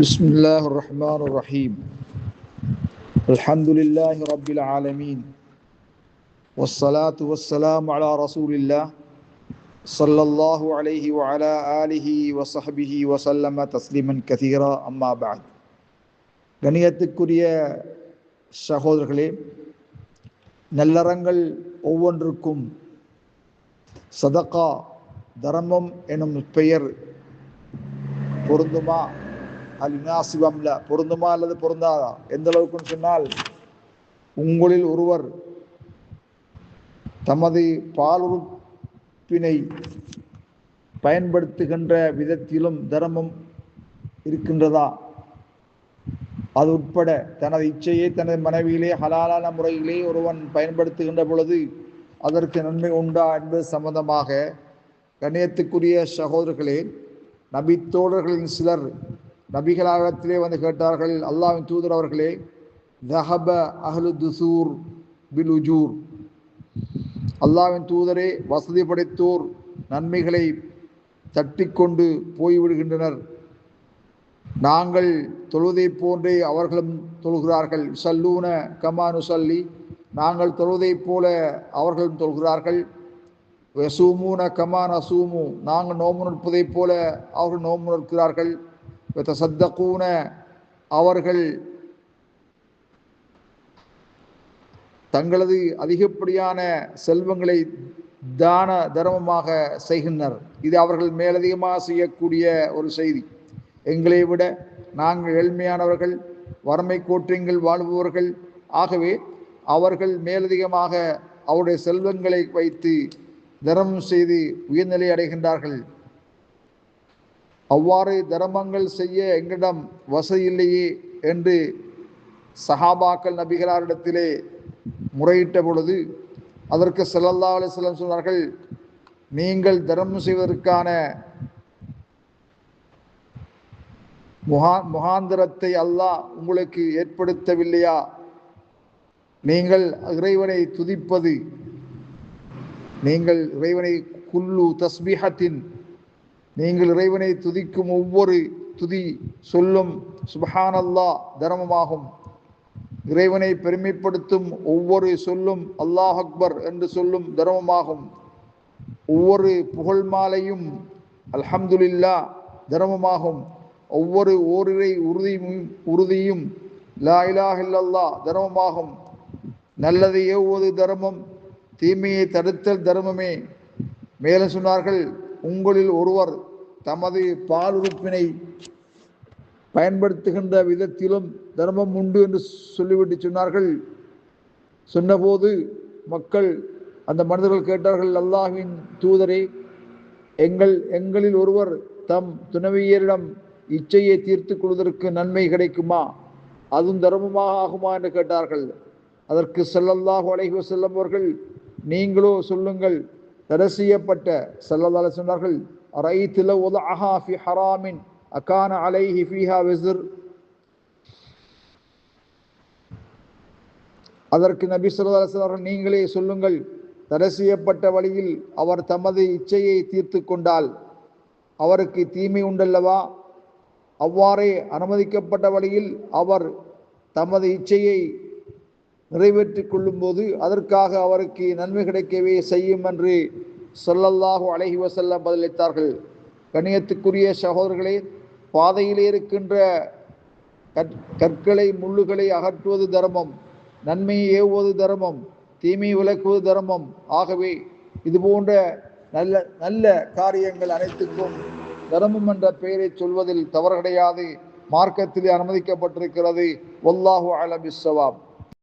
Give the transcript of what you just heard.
بسم الله الرحمن الرحيم الحمد لله رب العالمين والصلاة والسلام على رسول الله صلى الله عليه وعلى آله وصحبه وسلم تسليما كثيرا أما بعد கணியத்துக்குரிய சகோதரர்களே, நல்லறங்கள் ஒவ்வொன்றுக்கும் சதகா தர்மம் எனும் பெயர் பொருந்துமா? அல்நாசிபம்ல பொருந்துமா அல்லது பொருந்தாதா? எந்த அளவுக்குன்னு சொன்னால், உங்களில் ஒருவர் தமது பாலுறுப்பினை பயன்படுத்துகின்ற விதத்திலும் தர்மம் இருக்கின்றதா? அது உட்பட தனது இச்சையை தனது மனைவியிலே ஹலாலான முறையிலே ஒருவன் பயன்படுத்துகின்ற பொழுது அதற்கு நன்மை உண்டா என்பது சம்பந்தமாக கண்ணியத்துக்குரிய சகோதரர்களே, நபித்தோழர்களின் சிலர் நபிகளாகத்திலே வந்து கேட்டார்கள், அல்லாஹ்வின் தூதர் அவர்களே, தஹப அஹ்லு துசூர் பில் உஜூர், அல்லாஹ்வின் தூதரே, வசதி படைத்தோர் நன்மைகளை தட்டி கொண்டு போய்விடுகின்றனர். நாங்கள் தொழுதை போன்றே அவர்களும் தொழுகிறார்கள். சல்லூன கமானு சல்லி, நாங்கள் தொழுதை போல அவர்களும் தொழுகிறார்கள். வசூமூன கமான் அசூமு, நாங்கள் நோம்பு நிற்பதை போல அவர்கள் நோம்பு நிற்கிறார்கள். சத்தக்கூன, அவர்கள் தங்களது அதிகப்படியான செல்வங்களை தான தர்மமாக செய்கின்றனர். இது அவர்கள் மேலதிகமாக செய்யக்கூடிய ஒரு செய்தி. எங்களை விட நாங்கள் ஏழ்மையானவர்கள், வறுமை கோற்றங்கள் வாழ்பவர்கள். ஆகவே அவர்கள் மேலதிகமாக அவருடைய செல்வங்களை வைத்து தர்மம் செய்து உயர்நிலை அடைகின்றார்கள். அவ்வாறு தர்மங்கள் செய்ய எங்களிடம் வசதி இல்லையே என்று சஹாபாக்கள் நபிகளாரிடத்திலே முறையிட்ட பொழுது அதற்கு ஸல்லல்லாஹு அலைஹி வஸல்லம் சொன்னார்கள், நீங்கள் தர்மம் செய்வதற்கான முகாந்திரத்தை அல்லாஹ் உங்களுக்கு ஏற்படுத்தவில்லையா? நீங்கள் இறைவனை துதிப்பது, நீங்கள் இறைவனை குல்லு தஸ்பீஹத்தின், நீங்கள் இறைவனை துதிக்கும் ஒவ்வொரு துதி சொல்லும் சுப்ஹானல்லாஹ் தர்மமாகும். இறைவனை பெருமைப்படுத்தும் ஒவ்வொரு சொல்லும் அல்லாஹ் அக்பர் என்று சொல்லும் தர்மமாகும். ஒவ்வொரு புகழ் மாலையும் அல்ஹம்துலில்லாஹ் தர்மமாகும். ஒவ்வொரு ஓரிரை உறுதியும் லா இலாஹ இல்லல்லாஹ் தர்மமாகும். நல்லதை ஏவுவது தர்மம், தீமையை தடுத்தல் தர்மமே. மேலும் சொன்னார்கள், உங்களில் ஒருவர் தமது பாலுறுப்பினை பயன்படுத்துகின்ற விதத்திலும் தர்மம் உண்டு என்று சொல்லிவிட்டு சொன்னார்கள். சொன்னபோது மக்கள், அந்த மனிதர்கள் கேட்டார்கள், அல்லாஹ்வின் தூதரே, எங்களில் ஒருவர் தம் துணைவியரிடம் இச்சையை தீர்த்து கொள்வதற்கு நன்மை கிடைக்குமா? அதுவும் தர்மமாக ஆகுமா என்று கேட்டார்கள். அதற்கு ஸல்லல்லாஹு அலைஹி வஸல்லம் அவர்கள், நீங்களோ சொல்லுங்கள், தடை செய்யப்பட்ட, ஸல்லல்லாஹு அலைஹி சொன்னார்கள், அரைத்து லவ் வதஅஹா ஃபி ஹராமின் அகான அலைஹி ஃபீஹா விஸ்ர். அதற்கு நபி ஸல்லல்லாஹு அலைஹி வஸல்லம், நீங்களே சொல்லுங்கள், தடை செய்யப்பட்ட வழியில் அவர் தமது இச்சையை தீர்த்து கொண்டால் அவருக்கு தீமை உண்டல்லவா? அவ்வாறே அனுமதிக்கப்பட்ட வழியில் அவர் தமது இச்சையை நிறைவேற்றிக் கொள்ளும் போது அதற்காக அவருக்கு நன்மை கிடைக்கவே செய்யும் என்று ஸல்லல்லாஹு அலைஹி வஸல்லம் பதிலளித்தார்கள். கண்ணியத்துக்குரிய சகோதரர்களே, பாதையிலே இருக்கின்ற கற்களை முள்ளுகளை அகற்றுவது தர்மம், நன்மையை ஏவுவது தர்மம், தீமையை விலக்குவது தர்மம். ஆகவே இது போன்ற நல்ல நல்ல காரியங்கள் அனைத்துக்கும் தர்மம் என்ற பெயரை சொல்வதில் தவறு கிடையாது. மார்க்கத்திலே அனுமதிக்கப்பட்டிருக்கிறது. வல்லாஹு அலம் பிஸ்ஸவாப்.